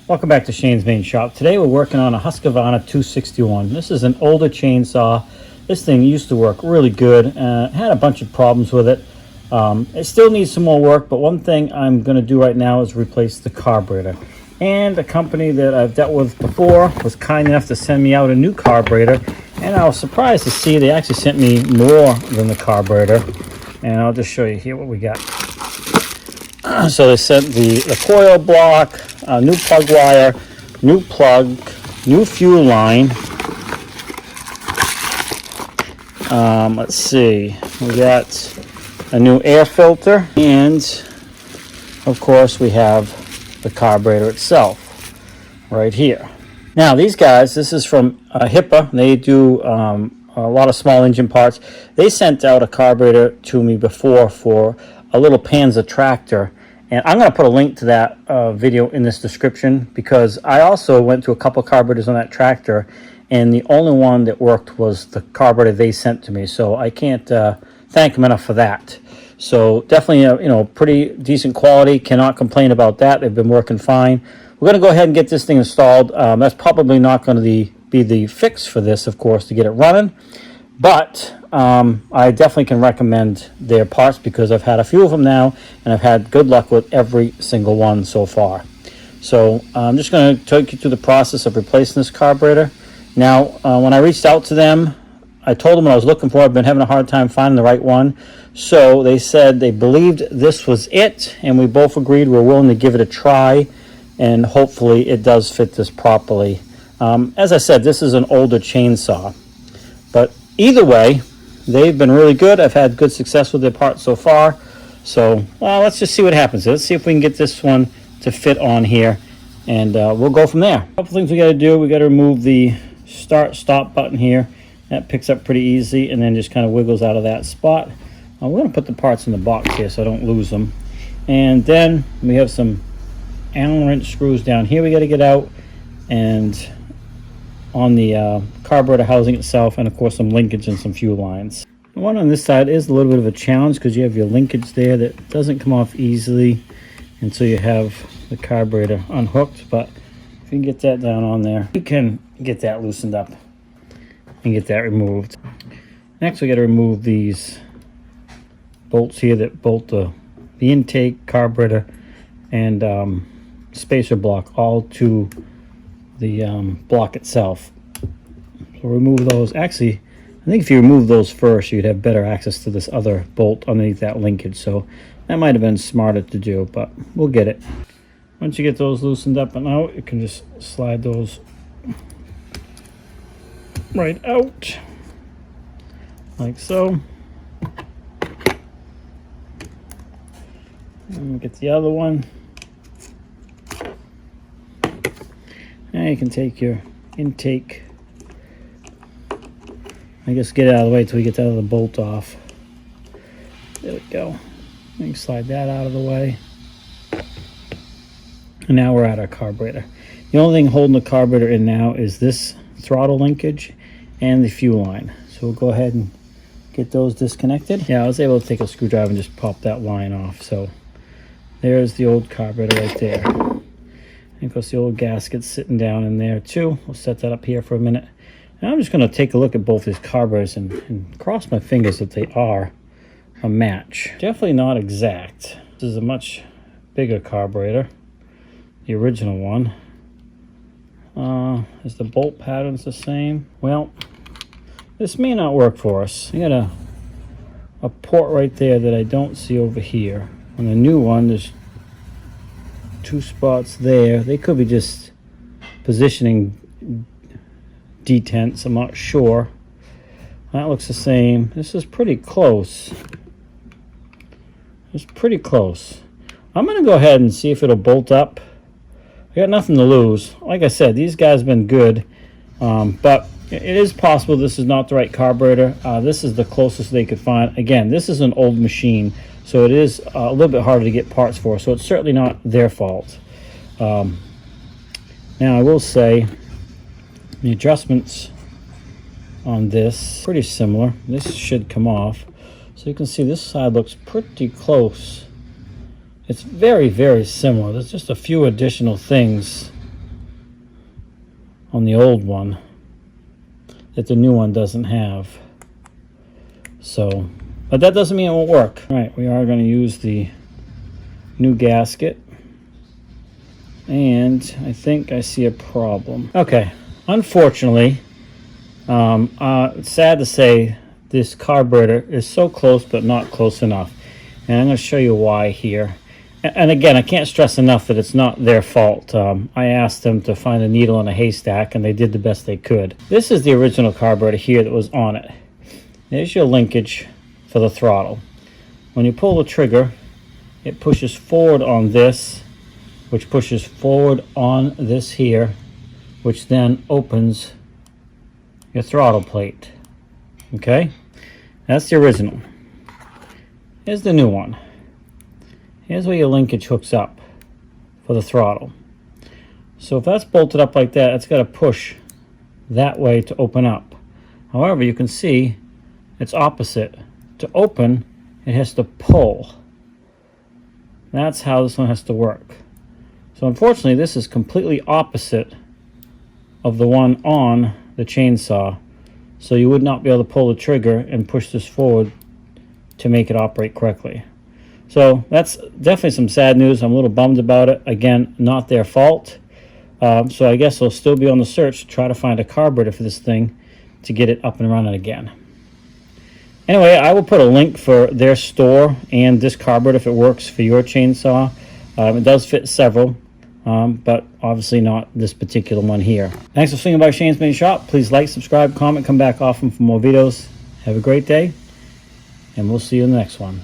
Welcome back to Shane's Main Shop. Today we're working on a Husqvarna 261. This is an older chainsaw. This thing used to work really good. Had a bunch of problems with it. It still needs some more work, but one thing I'm going to do right now is replace the carburetor. And a company that I've dealt with before was kind enough to send me out a new carburetor. And I was surprised to see they actually sent me more than the carburetor. And I'll just show you here what we got. So they sent the coil block, new plug wire, new plug, new fuel line. Let's see, we got a new air filter, and of course we have the carburetor itself right here. Now these guys, this is from HIPAA. They do a lot of small engine parts. They sent out a carburetor to me before for a little Panzer tractor. And I'm going to put a link to that video in this description, because I also went to a couple carburetors on that tractor, and the only one that worked was the carburetor they sent to me. So I can't thank them enough for that. So definitely, pretty decent quality. Cannot complain about that. They've been working fine. We're going to go ahead and get this thing installed. That's probably not going to be the fix for this, of course, to get it running. But I definitely can recommend their parts, because I've had a few of them now, and I've had good luck with every single one so far. So I'm just going to take you through the process of replacing this carburetor. Now, when I reached out to them, I told them what I was looking for. I've been having a hard time finding the right one. So they said they believed this was it, and we both agreed we're willing to give it a try, and hopefully it does fit this properly. As I said, this is an older chainsaw. But either way, they've been really good. I've had good success with their parts so far. So let's just see what happens. Let's see if we can get this one to fit on here, and we'll go from there. A couple things we got to do. We got to remove the start-stop button here. That picks up pretty easy, and then just kind of wiggles out of that spot. We're going to put the parts in the box here so I don't lose them. And then we have some Allen wrench screws down here we got to get out, and on the carburetor housing itself, and of course some linkage and some fuel lines. The one on this side is a little bit of a challenge, because you have your linkage there that doesn't come off easily until you have the carburetor unhooked. But if you can get that down on there, you can get that loosened up and get that removed. Next we got to remove these bolts here that bolt the intake, carburetor, and spacer block all to the block itself. So remove those. Actually, I think if you remove those first, you'd have better access to this other bolt underneath that linkage. So that might have been smarter to do, but we'll get it. Once you get those loosened up and out, you can just slide those right out like so. And get the other one. Now you can take your intake, I guess, get it out of the way until we get that other bolt off. There we go. You can slide that out of the way. And now we're at our carburetor. The only thing holding the carburetor in now is this throttle linkage and the fuel line. So we'll go ahead and get those disconnected. Yeah, I was able to take a screwdriver and just pop that line off. So there's the old carburetor right there. And of course the old gasket's sitting down in there too. We'll set that up here for a minute. Now I'm just going to take a look at both these carburetors and cross my fingers that they are a match. Definitely not exact. This is a much bigger carburetor, the original one. Is the bolt patterns the same? Well, this may not work for us. I got a port right there that I don't see over here. On the new one, there's two spots there. They could be just positioning detents, I'm not sure. That looks the same. This is pretty close. It's pretty close. I'm going to go ahead and see if it'll bolt up. I got nothing to lose. Like I said, these guys have been good, but it is possible this is not the right carburetor. This is the closest they could find. Again, this is an old machine, so it is a little bit harder to get parts for, so it's certainly not their fault. Now I will say the adjustments on this pretty similar. This should come off, so you can see this side looks pretty close. It's very, very similar. There's just a few additional things on the old one that the new one doesn't have. So, but that doesn't mean it won't work. All right, we are going to use the new gasket. And I think I see a problem. Okay, unfortunately, it's sad to say this carburetor is so close but not close enough. And I'm going to show you why here. And again, I can't stress enough that it's not their fault. I asked them to find a needle in a haystack, and they did the best they could. This is the original carburetor here that was on it. There's your linkage for the throttle. When you pull the trigger, it pushes forward on this, which pushes forward on this here, which then opens your throttle plate. Okay? That's the original. Here's the new one. Here's where your linkage hooks up for the throttle. So if that's bolted up like that, it's got to push that way to open up. However, you can see it's opposite. To open, it has to pull. That's how this one has to work. So unfortunately, this is completely opposite of the one on the chainsaw. So you would not be able to pull the trigger and push this forward to make it operate correctly. So that's definitely some sad news. I'm a little bummed about it. Again, not their fault. So I guess they'll still be on the search to try to find a carburetor for this thing to get it up and running again. Anyway, I will put a link for their store and this carburetor if it works for your chainsaw. It does fit several, but obviously not this particular one here. Thanks for swinging by Shane's Main Shop. Please like, subscribe, comment, come back often for more videos. Have a great day, and we'll see you in the next one.